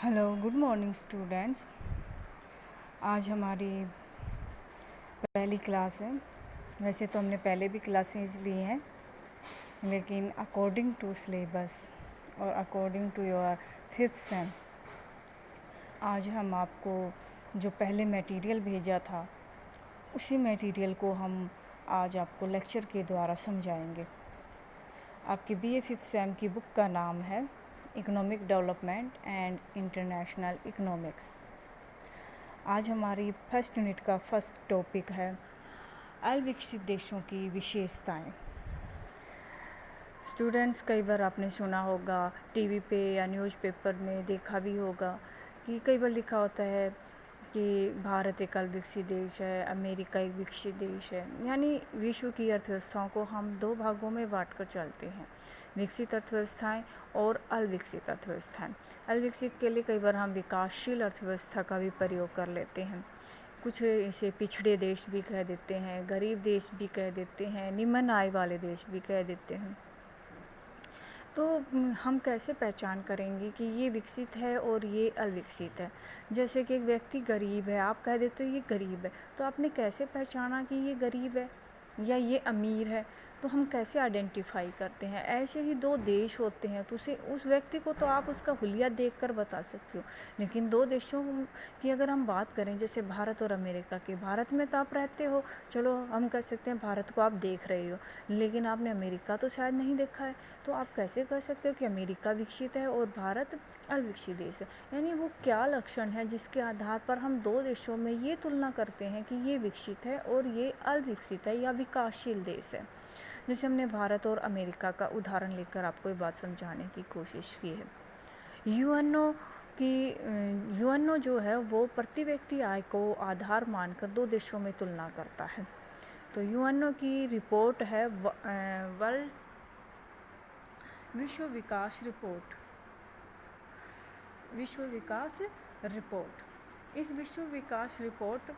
Hello, good morning students. आज हमारी पहली क्लास है। वैसे तो हमने पहले भी क्लासेस ली हैं, लेकिन अकॉर्डिंग टू सिलेबस और according to your fifth sem आज हम आपको जो पहले मटेरियल भेजा था उसी मटेरियल को हम आज आपको लेक्चर के द्वारा समझाएंगे। आपकी बीए फिफ्थ सेम की बुक का नाम है economic development and international economics. आज हमारी फर्स्ट यूनिट का फर्स्ट टॉपिक है अविकसित देशों की विशेषताएं। स्टूडेंट्स, कई बार आपने सुना होगा, टीवी पे या न्यूज़पेपर में देखा भी होगा कि कई बार लिखा होता है कि भारत एक अविकसित देश है, अमेरिका एक विकसित देश है। यानी विश्व की अर्थव्यवस्थाओं को हम दो भागों में बांट कर चलते हैं, विकसित अर्थव्यवस्थाएं और अविकसित अर्थव्यवस्थाएं। अविकसित के लिए कई बार हम विकासशील अर्थव्यवस्था का भी प्रयोग कर लेते हैं। कुछ इसे पिछड़े देश भी कह देते हैं, गरीब देश भी कह देते हैं, निम्न आय वाले देश भी कह देते हैं। तो हम कैसे पहचान करेंगे कि ये विकसित है और ये अविकसित है? जैसे कि एक व्यक्ति गरीब है, आप कह देते हो ये गरीब है, तो आपने कैसे पहचाना कि ये गरीब है या ये अमीर है? तो हम कैसे आइडेंटिफाई करते हैं? ऐसे ही दो देश होते हैं, तो उस व्यक्ति को तो आप उसका हुलिया देखकर बता सकते हो, लेकिन दो देशों की अगर हम बात करें, जैसे भारत और अमेरिका की, भारत में तो आप रहते हो, चलो हम कह सकते हैं भारत को आप देख रहे हो, लेकिन आपने अमेरिका तो शायद नहीं देखा है। तो आप कैसे कह सकते हो कि अमेरिका विकसित है और भारत अविकसित देश है? यानी वो क्या लक्षण है जिसके आधार पर हम दो देशों में ये तुलना करते हैं कि ये विकसित है और ये अविकसित है या विकासशील देश है? जैसे हमने भारत और अमेरिका का उदाहरण लेकर आपको ये बात समझाने की कोशिश की है। यूएनओ जो है वो प्रति व्यक्ति आय को आधार मानकर दो देशों में तुलना करता है। तो यूएनओ की रिपोर्ट है वर्ल्ड विश्व विकास रिपोर्ट। इस विश्व विकास रिपोर्ट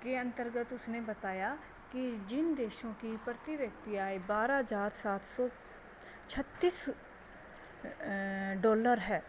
के अंतर्गत उसने बताया कि जिन देशों की प्रति व्यक्ति आय $12,736 है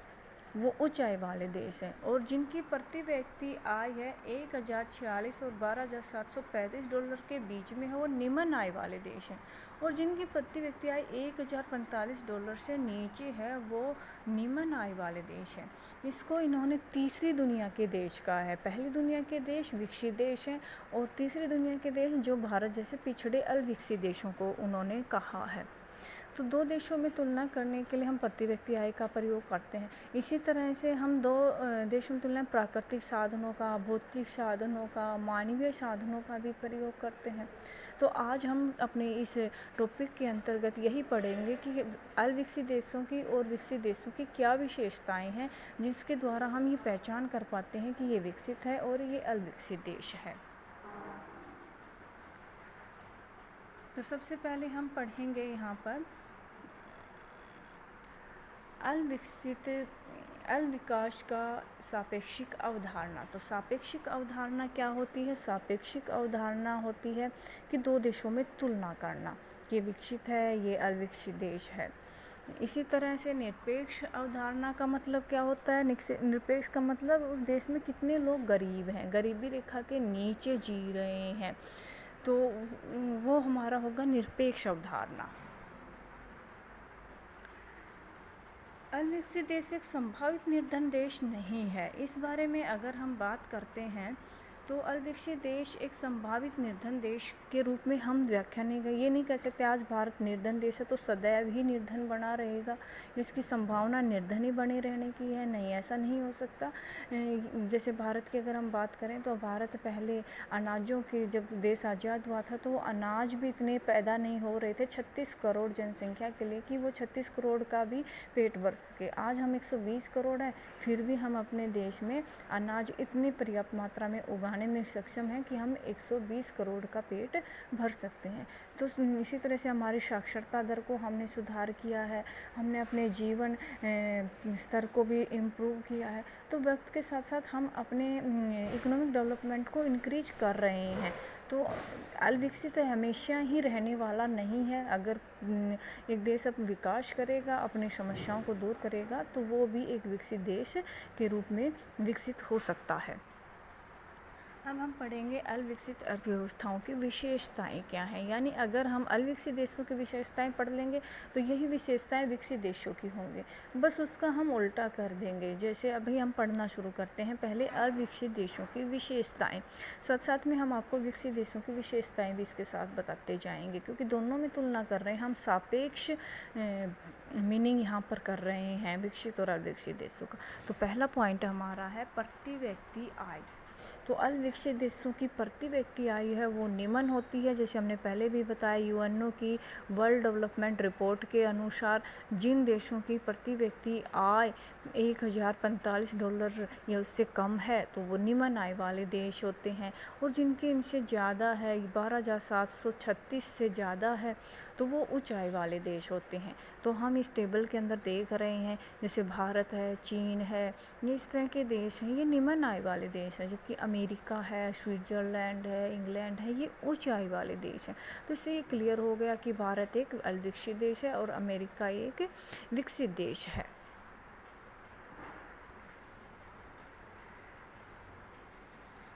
वो उच्च आय वाले देश हैं, और जिनकी प्रति व्यक्ति आय है 1,046 और $12,735 के बीच में है वो निम्न आय वाले देश हैं, और जिनकी प्रति व्यक्ति आय $1,045 से नीचे है वो निम्न आय वाले देश हैं। इसको इन्होंने तीसरी दुनिया के देश का है। पहली दुनिया के देश विकसित देश हैं और तीसरी दुनिया के देश जो भारत जैसे पिछड़े अविकसित देशों को उन्होंने कहा है। तो दो देशों में तुलना करने के लिए हम प्रति व्यक्ति आय का प्रयोग करते हैं। इसी तरह से हम दो देशों में तुलना प्राकृतिक साधनों का, भौतिक साधनों का, मानवीय साधनों का भी प्रयोग करते हैं। तो आज हम अपने इस टॉपिक के अंतर्गत यही पढ़ेंगे कि अविकसित देशों की और विकसित देशों की क्या विशेषताएं हैं जिसके द्वारा हम ये पहचान कर पाते हैं कि ये विकसित है और ये अविकसित देश है। तो सबसे पहले हम पढ़ेंगे यहाँ पर अविकास का सापेक्षिक अवधारणा। तो सापेक्षिक अवधारणा क्या होती है? सापेक्षिक अवधारणा होती है कि दो देशों में तुलना करना, ये विकसित है, ये अविकसित देश है। इसी तरह से निरपेक्ष अवधारणा का मतलब क्या होता है? निरपेक्ष का मतलब उस देश में कितने लोग गरीब हैं, गरीबी रेखा के नीचे जी रहे हैं, तो वो हमारा होगा निरपेक्ष अवधारणा। अविकसित देश एक संभावित निर्धन देश नहीं है। इस बारे में अगर हम बात करते हैं तो अविकसित देश एक संभावित निर्धन देश के रूप में हम व्याख्या ये नहीं कह सकते आज भारत निर्धन देश है तो सदैव ही निर्धन बना रहेगा, इसकी संभावना निर्धन ही बने रहने की है। नहीं, ऐसा नहीं हो सकता। जैसे भारत की अगर हम बात करें तो भारत पहले अनाजों के, जब देश आज़ाद हुआ था तो अनाज भी इतने पैदा नहीं हो रहे थे 36 करोड़ जनसंख्या के लिए कि वो 36 करोड़ का भी पेट भर सके। आज हम 120 करोड़ है, फिर भी हम अपने देश में अनाज इतनी पर्याप्त मात्रा में उगाने बनाने में सक्षम हैं कि हम 120 करोड़ का पेट भर सकते हैं। तो इसी तरह से हमारी साक्षरता दर को हमने सुधार किया है, हमने अपने जीवन स्तर को भी इम्प्रूव किया है। तो वक्त के साथ साथ हम अपने इकोनॉमिक डेवलपमेंट को इंक्रीज कर रहे हैं। तो अविकसित हमेशा ही रहने वाला नहीं है। अगर एक देश अब विकास करेगा, अपनी समस्याओं को दूर करेगा, तो वो भी एक विकसित देश के रूप में विकसित हो सकता है। अब हम पढ़ेंगे अविकसित अर्थव्यवस्थाओं की विशेषताएं क्या हैं। यानी अगर हम अविकसित देशों की विशेषताएं पढ़ लेंगे तो यही विशेषताएं विकसित देशों की होंगी, बस उसका हम उल्टा कर देंगे। जैसे अभी हम पढ़ना शुरू करते हैं, पहले अविकसित देशों की विशेषताएं, साथ साथ में हम आपको विकसित देशों की विशेषताएं भी इसके साथ बताते जाएंगे, क्योंकि दोनों में तुलना कर रहे हैं हम, सापेक्ष मीनिंग यहाँ पर कर रहे हैं विकसित और अविकसित देशों का। तो पहला पॉइंट हमारा है प्रति व्यक्ति आय। तो अविकसित देशों की प्रति व्यक्ति आय है वो निम्न होती है। जैसे हमने पहले भी बताया, यूएनओ की वर्ल्ड डेवलपमेंट रिपोर्ट के अनुसार जिन देशों की प्रति व्यक्ति आय $1045 या उससे कम है तो वो निम्न आय वाले देश होते हैं, और जिनकी इनसे ज़्यादा है 12,736 से ज़्यादा है तो वो उच्च आय वाले देश होते हैं। तो हम इस टेबल के अंदर देख रहे हैं, जैसे भारत है, चीन है, ये इस तरह के देश हैं, ये निम्न आय वाले देश हैं, जबकि अमेरिका है, स्विट्ज़रलैंड है, इंग्लैंड है, ये उच्च आय वाले देश हैं। तो इससे ये क्लियर हो गया कि भारत एक अविकसित देश है और अमेरिका एक विकसित देश है।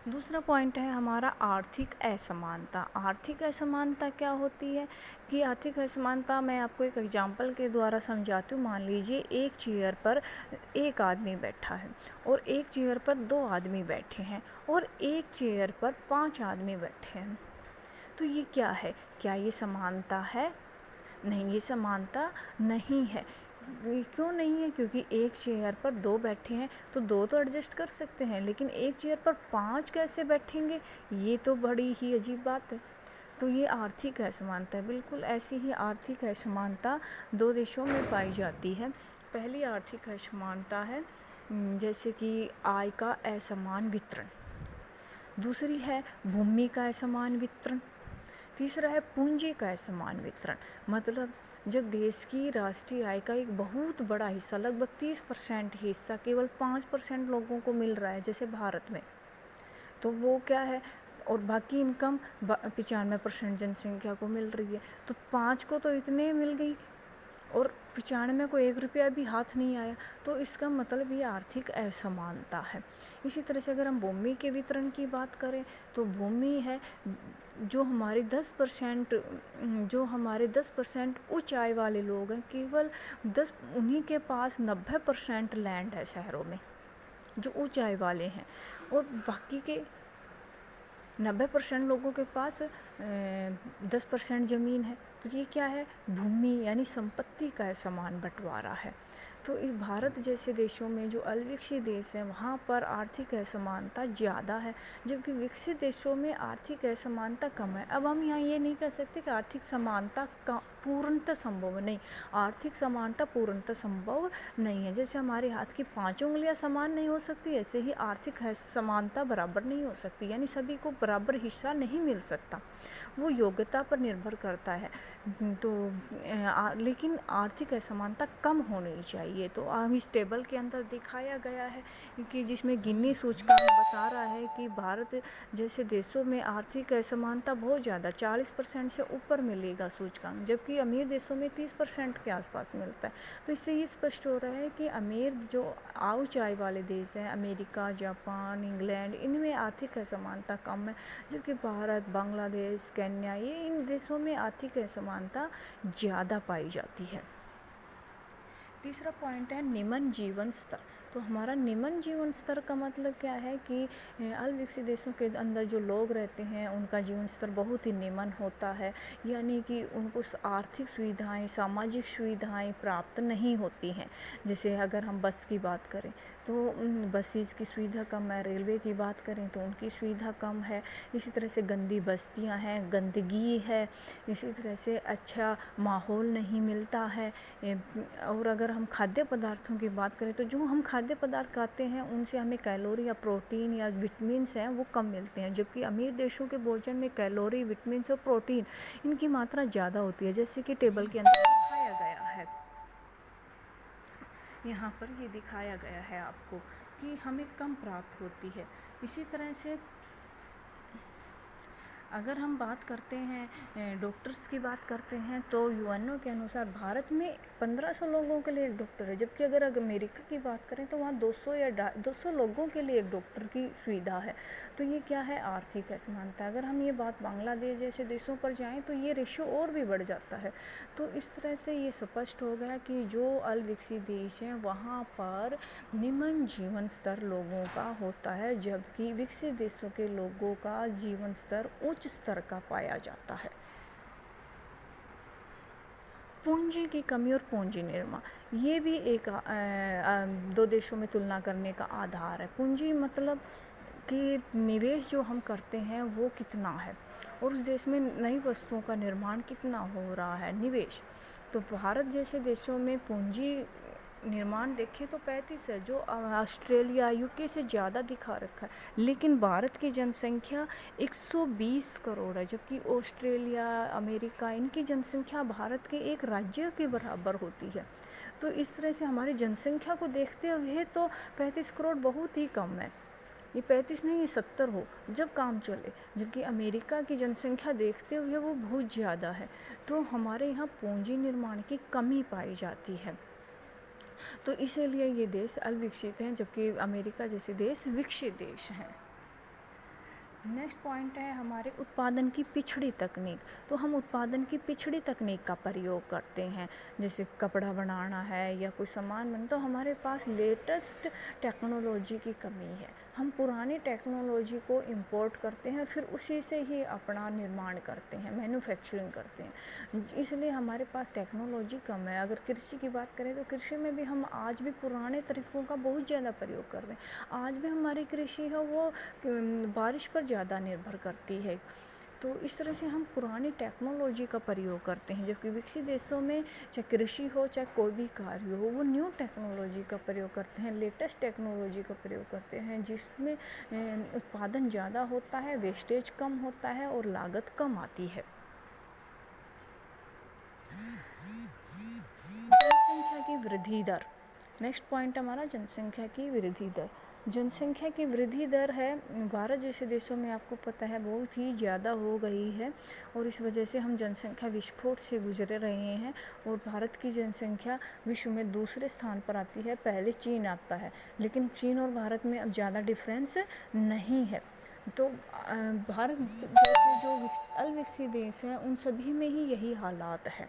दूसरा पॉइंट है हमारा आर्थिक असमानता। आर्थिक असमानता क्या होती है कि आर्थिक असमानता मैं आपको एक एग्जांपल के द्वारा समझाती हूँ। मान लीजिए एक चेयर पर एक आदमी बैठा है और एक चेयर पर 2 आदमी बैठे हैं और एक चेयर पर 5 आदमी बैठे हैं। तो ये क्या है? क्या ये समानता है? नहीं, ये समानता नहीं है। क्यों नहीं है? क्योंकि एक चेयर पर 2 बैठे हैं तो 2 तो एडजस्ट कर सकते हैं, लेकिन एक चेयर पर 5 कैसे बैठेंगे? ये तो बड़ी ही अजीब बात है। तो ये आर्थिक असमानता है। बिल्कुल ऐसी ही आर्थिक असमानता 2 देशों में पाई जाती है। पहली आर्थिक असमानता है जैसे कि आय का असमान वितरण, दूसरी है भूमि का असमान वितरण, तीसरा है पूंजी का असमान वितरण। मतलब जब देश की राष्ट्रीय आय का एक बहुत बड़ा हिस्सा, लगभग 30% हिस्सा केवल 5% लोगों को मिल रहा है, जैसे भारत में, तो वो क्या है, और बाकी इनकम 95% जनसंख्या को मिल रही है, तो 5 को तो इतने मिल गई और 95 को 1 रुपया भी हाथ नहीं आया। तो इसका मतलब ये आर्थिक असमानता है। इसी तरह से अगर हम भूमि के वितरण की बात करें तो भूमि है जो हमारे 10% उच्च आय वाले लोग हैं, केवल 10 उन्हीं के पास 90% लैंड है शहरों में, जो उच्च आय वाले हैं, और बाकी के 90% लोगों के पास 10% ज़मीन है। तो ये क्या है? भूमि यानी संपत्ति का समान बंटवारा है। तो इस भारत जैसे देशों में जो अविकसित देश हैं वहाँ पर आर्थिक असमानता ज़्यादा है, जबकि विकसित देशों में आर्थिक असमानता कम है। अब हम यहाँ ये नहीं कह सकते कि आर्थिक समानता का पूर्णतः संभव नहीं, आर्थिक समानता पूर्णतः संभव नहीं है। जैसे हमारे हाथ की 5 उंगलियां समान नहीं हो सकती, ऐसे ही आर्थिक समानता बराबर नहीं हो सकती, यानी सभी को बराबर हिस्सा नहीं मिल सकता, वो योग्यता पर निर्भर करता है। तो लेकिन आर्थिक असमानता कम होनी चाहिए। तो इस टेबल के अंदर दिखाया गया है कि जिसमें गिनी सूचकांक बता रहा है कि भारत जैसे देशों में आर्थिक असमानता बहुत ज़्यादा 40% से ऊपर मिलेगा सूचकांक, जबकि अमीर देशों में 30% के आसपास मिलता है। तो इससे ये स्पष्ट हो रहा है कि अमीर जो उच्च आय वाले देश हैं, अमेरिका, जापान, इंग्लैंड, इनमें आर्थिक असमानता कम है, जबकि भारत, बांग्लादेश, केन्या, ये इन देशों में आर्थिक असमानता ज़्यादा पाई जाती है। तीसरा पॉइंट है निम्न जीवन स्तर। तो हमारा निम्न जीवन स्तर का मतलब क्या है कि अविकसित देशों के अंदर जो लोग रहते हैं उनका जीवन स्तर बहुत ही निम्न होता है, यानी कि उनको आर्थिक सुविधाएं, सामाजिक सुविधाएं प्राप्त नहीं होती हैं। जैसे अगर हम बस की बात करें तो बसेस की सुविधा कम है, रेलवे की बात करें तो उनकी सुविधा कम है, इसी तरह से गंदी बस्तियां हैं, गंदगी है, इसी तरह से अच्छा माहौल नहीं मिलता है। और अगर हम खाद्य पदार्थों की बात करें तो जो हम खाद्य खाद्य पदार्थ खाते हैं उनसे हमें कैलोरी या प्रोटीन या विटामिन्स हैं वो कम मिलते हैं, जबकि अमीर देशों के भोजन में कैलोरी, विटामिन्स और प्रोटीन इनकी मात्रा ज़्यादा होती है, जैसे कि टेबल के अंदर दिखाया गया है। यहाँ पर ये दिखाया गया है आपको कि हमें कम प्राप्त होती है। इसी तरह से अगर हम बात करते हैं डॉक्टर्स की बात करते हैं तो यूएनओ के अनुसार भारत में 1500 लोगों के लिए एक डॉक्टर है, जबकि अगर अमेरिका की बात करें तो वहाँ 200 या 200 लोगों के लिए एक डॉक्टर की सुविधा है। तो ये क्या है, आर्थिक असमानता। अगर हम ये बात बांग्लादेश जैसे देशों पर जाएं तो ये रेशियो और भी बढ़ जाता है। तो इस तरह से ये स्पष्ट हो गया कि जो अल्पविकसित देश हैं वहाँ पर निम्न जीवन स्तर लोगों का होता है, जबकि विकसित देशों के लोगों का जीवन स्तर उच्च स्तर का पाया जाता है। पूंजी की कमी और पूंजी निर्माण, ये भी एक दो देशों में तुलना करने का आधार है। पूंजी मतलब कि निवेश जो हम करते हैं वो कितना है और उस देश में नई वस्तुओं का निर्माण कितना हो रहा है, निवेश। तो भारत जैसे देशों में पूंजी निर्माण देखें तो 35 है, जो ऑस्ट्रेलिया यूके से ज़्यादा दिखा रखा है। लेकिन भारत की जनसंख्या 120 करोड़ है, जबकि ऑस्ट्रेलिया, अमेरिका, इनकी जनसंख्या भारत के एक राज्य के बराबर होती है। तो इस तरह से हमारी जनसंख्या को देखते हुए तो 35 करोड़ बहुत ही कम है। ये 35 नहीं, ये 70 हो जब काम चले, जबकि अमेरिका की जनसंख्या देखते हुए वो बहुत ज़्यादा है। तो हमारे यहाँ पूंजी निर्माण की कमी पाई जाती है, तो इसीलिए ये देश अल्पविकसित हैं, जबकि अमेरिका जैसे देश विकसित देश हैं। नेक्स्ट पॉइंट है हमारे उत्पादन की पिछड़ी तकनीक। तो हम उत्पादन की पिछड़ी तकनीक का प्रयोग करते हैं, जैसे कपड़ा बनाना है या कोई सामान बना, तो हमारे पास लेटेस्ट टेक्नोलॉजी की कमी है। हम पुरानी टेक्नोलॉजी को इंपोर्ट करते हैं, फिर उसी से ही अपना निर्माण करते हैं, मैन्युफैक्चरिंग करते हैं, इसलिए हमारे पास टेक्नोलॉजी कम है। अगर कृषि की बात करें तो कृषि में भी हम आज भी पुराने तरीक़ों का बहुत ज़्यादा प्रयोग कर रहे हैं। आज भी हमारी कृषि है वो बारिश पर ज़्यादा निर्भर करती है। तो इस तरह से हम पुरानी टेक्नोलॉजी का प्रयोग करते हैं, जबकि विकसित देशों में चाहे कृषि हो चाहे कोई भी कार्य हो, वो न्यू टेक्नोलॉजी का प्रयोग करते हैं, लेटेस्ट टेक्नोलॉजी का प्रयोग करते हैं, जिसमें उत्पादन ज़्यादा होता है, वेस्टेज कम होता है और लागत कम आती है। जनसंख्या की वृद्धि दर, नेक्स्ट पॉइंट हमारा जनसंख्या की वृद्धि दर। जनसंख्या की वृद्धि दर है भारत जैसे देशों में आपको पता है बहुत ही ज़्यादा हो गई है, और इस वजह से हम जनसंख्या विस्फोट से गुजर रहे हैं, और भारत की जनसंख्या विश्व में दूसरे स्थान पर आती है, पहले चीन आता है, लेकिन चीन और भारत में अब ज़्यादा डिफरेंस नहीं है। तो भारत जैसे जो अल्पविकसित देश हैं उन सभी में ही यही हालात है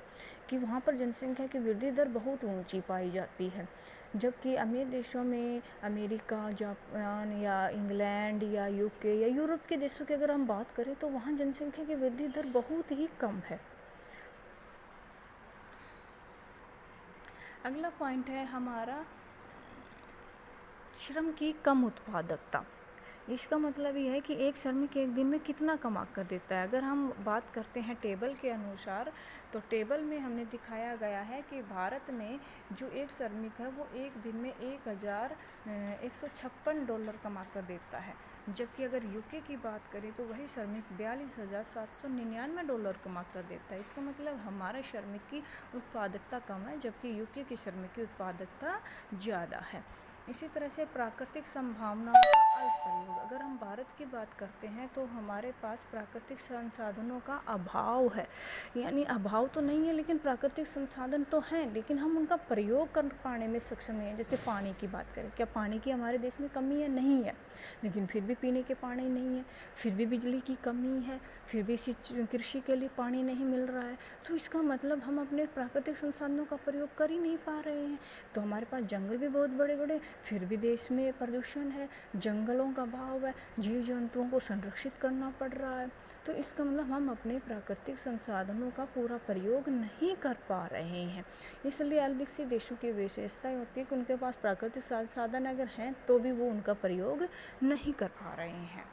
कि वहाँ पर जनसंख्या की वृद्धि दर बहुत ऊंची पाई जाती है, जबकि अमीर देशों में अमेरिका, जापान या इंग्लैंड या यूके या यूरोप के देशों की अगर हम बात करें तो वहाँ जनसंख्या की वृद्धि दर बहुत ही कम है। अगला पॉइंट है हमारा श्रम की कम उत्पादकता। इसका मतलब ये है कि एक श्रमिक एक दिन में कितना कमा कर देता है। अगर हम बात करते हैं टेबल के अनुसार, तो टेबल में हमने दिखाया गया है कि भारत में जो एक श्रमिक है वो एक दिन में $1,156 कमा कर देता है, जबकि अगर यूके की बात करें तो वही श्रमिक $42,799 कमा कर देता है। इसका मतलब हमारे श्रमिक की उत्पादकता कम है, जबकि यूके की श्रमिक की उत्पादकता ज़्यादा है। इसी तरह से प्राकृतिक संभावनाओं का अल्प प्रयोग। अगर हम भारत की बात करते हैं तो हमारे पास प्राकृतिक संसाधनों का अभाव है, यानी अभाव तो नहीं है लेकिन प्राकृतिक संसाधन तो हैं, लेकिन हम उनका प्रयोग कर पाने में सक्षम नहीं है। जैसे पानी की बात करें, क्या पानी की हमारे देश में कमी है? नहीं है, लेकिन फिर भी पीने के पानी नहीं है, फिर भी बिजली की कमी है, फिर भी कृषि के लिए पानी नहीं मिल रहा है। तो इसका मतलब हम अपने प्राकृतिक संसाधनों का प्रयोग कर ही नहीं पा रहे हैं। तो हमारे पास जंगल भी बहुत बड़े बड़े, फिर भी देश में प्रदूषण है, जंगलों का अभाव है, जीव जंतुओं को संरक्षित करना पड़ रहा है। तो इसका मतलब हम अपने प्राकृतिक संसाधनों का पूरा प्रयोग नहीं कर पा रहे हैं। इसलिए अल्पविकसित देशों की विशेषता होती है कि उनके पास प्राकृतिक संसाधन अगर हैं तो भी वो उनका प्रयोग नहीं कर पा रहे हैं।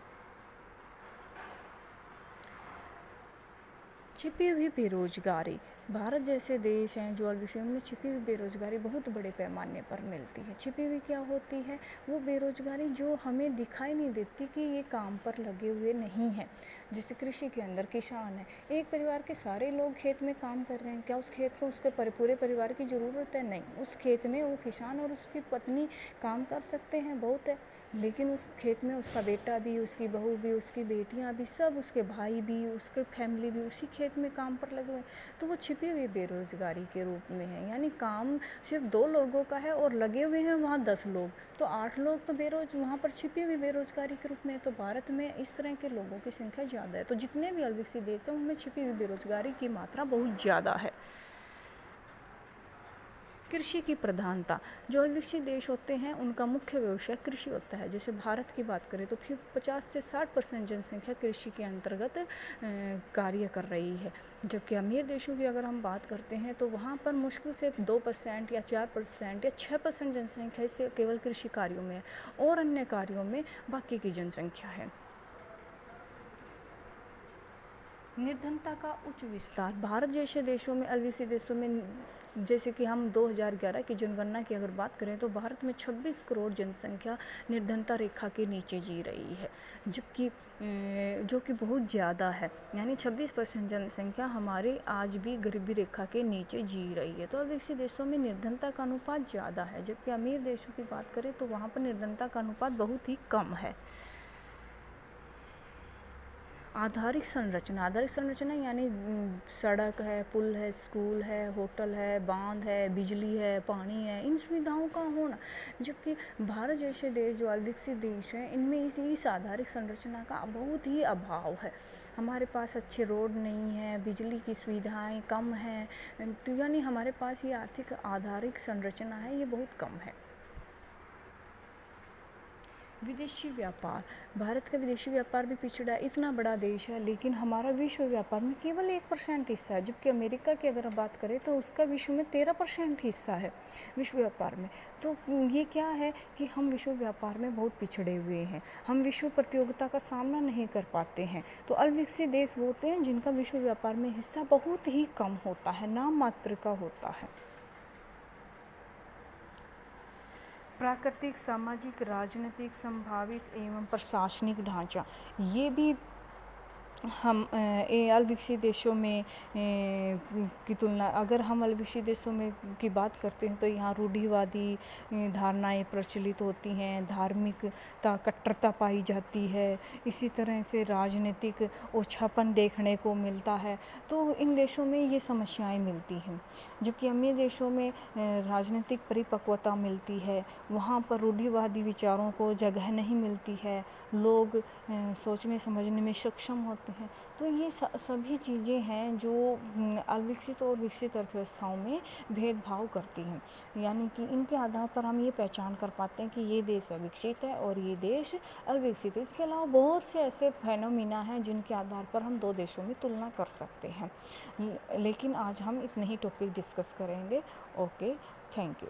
छिपी हुई बेरोजगारी, भारत जैसे देश हैं जो विषयों में छिपी हुई बेरोजगारी बहुत बड़े पैमाने पर मिलती है। छिपी हुई क्या होती है? वो बेरोजगारी जो हमें दिखाई नहीं देती कि ये काम पर लगे हुए नहीं हैं। जैसे कृषि के अंदर किसान है, एक परिवार के सारे लोग खेत में काम कर रहे हैं, क्या उस खेत को उसके पूरे परिवार की ज़रूरत है? नहीं। उस खेत में वो किसान और उसकी पत्नी काम कर सकते हैं, बहुत है, लेकिन उस खेत में उसका बेटा भी, उसकी बहू भी, उसकी बेटियां भी, सब, उसके भाई भी, उसके फैमिली भी उसी खेत में काम पर लगे हुए हैं। तो वो छिपी हुई बेरोजगारी के रूप में है। यानी काम सिर्फ 2 लोगों का है और लगे हुए हैं वहाँ 10 लोग, तो 8 लोग तो वहाँ पर छिपी हुई बेरोजगारी के रूप में है। तो भारत में इस तरह के लोगों की संख्या ज़्यादा है। तो जितने भी अविकसित देश हैं उनमें छिपी हुई बेरोजगारी की मात्रा बहुत ज़्यादा है। कृषि की प्रधानता, जो विकसित देश होते हैं उनका मुख्य व्यवसाय कृषि होता है। जैसे भारत की बात करें तो फिर 50 से 60% जनसंख्या कृषि के अंतर्गत कार्य कर रही है। जबकि अमीर देशों की अगर हम बात करते हैं तो वहाँ पर मुश्किल से 2% या 4% या 6% जनसंख्या से केवल कृषि कार्यों में है, और अन्य कार्यों में बाकी की जनसंख्या है। निर्धनता का उच्च विस्तार, भारत जैसे देशों में, अविकसित देशों में, जैसे कि हम 2011 की जनगणना की अगर बात करें तो भारत में 26 करोड़ जनसंख्या निर्धनता रेखा के नीचे जी रही है, जबकि जो कि बहुत ज़्यादा है। यानी 26% जनसंख्या हमारी आज भी गरीबी रेखा के नीचे जी रही है। तो अविकसित देशों में निर्धनता का अनुपात ज़्यादा है, जबकि अमीर देशों की बात करें तो वहाँ पर निर्धनता का अनुपात बहुत ही कम है। आधारिक संरचना यानी सड़क है, पुल है, स्कूल है, होटल है, बांध है, बिजली है, पानी है, इन सुविधाओं का होना। जबकि भारत जैसे देश जो अविकसित देश हैं इनमें इस आधारिक संरचना का बहुत ही अभाव है। हमारे पास अच्छे रोड नहीं है, बिजली की सुविधाएं कम हैं, तो यानी हमारे पास ये आर्थिक आधारिक संरचना है, ये बहुत कम है। विदेशी व्यापार, भारत का विदेशी व्यापार भी पिछड़ा है। इतना बड़ा देश है लेकिन हमारा विश्व व्यापार में केवल 1% हिस्सा है, जबकि अमेरिका की अगर बात करें तो उसका विश्व में 13% हिस्सा है विश्व व्यापार में। तो ये क्या है कि हम विश्व व्यापार में बहुत पिछड़े हुए हैं, हम विश्व प्रतियोगिता का सामना नहीं कर पाते हैं। तो अविकसित देश वो होते हैं जिनका विश्व व्यापार में हिस्सा बहुत ही कम होता है, नाम मात्र का होता है। प्राकृतिक, सामाजिक, राजनीतिक, संभावित एवं प्रशासनिक ढांचा, ये भी हम अविकसित देशों में की तुलना, अगर हम अविकसित देशों में की बात करते हैं तो यहाँ रूढ़िवादी धारणाएं प्रचलित होती हैं, धार्मिकता, कट्टरता पाई जाती है, इसी तरह से राजनीतिक ओछापन देखने को मिलता है। तो इन देशों में ये समस्याएं मिलती हैं। जबकि अमीर देशों में राजनीतिक परिपक्वता मिलती है, वहाँ पर रूढ़िवादी विचारों को जगह नहीं मिलती है, लोग सोचने समझने में सक्षम होते हैं। तो ये सभी चीज़ें हैं जो अविकसित और विकसित अर्थव्यवस्थाओं में भेदभाव करती हैं। यानी कि इनके आधार पर हम ये पहचान कर पाते हैं कि ये देश अविकसित है और ये देश अविकसित है। इसके अलावा बहुत से ऐसे फेनोमिना हैं जिनके आधार पर हम 2 देशों में तुलना कर सकते हैं। लेकिन आज हम इतने ही टॉपिक डिस्कस करेंगे। Okay, thank you.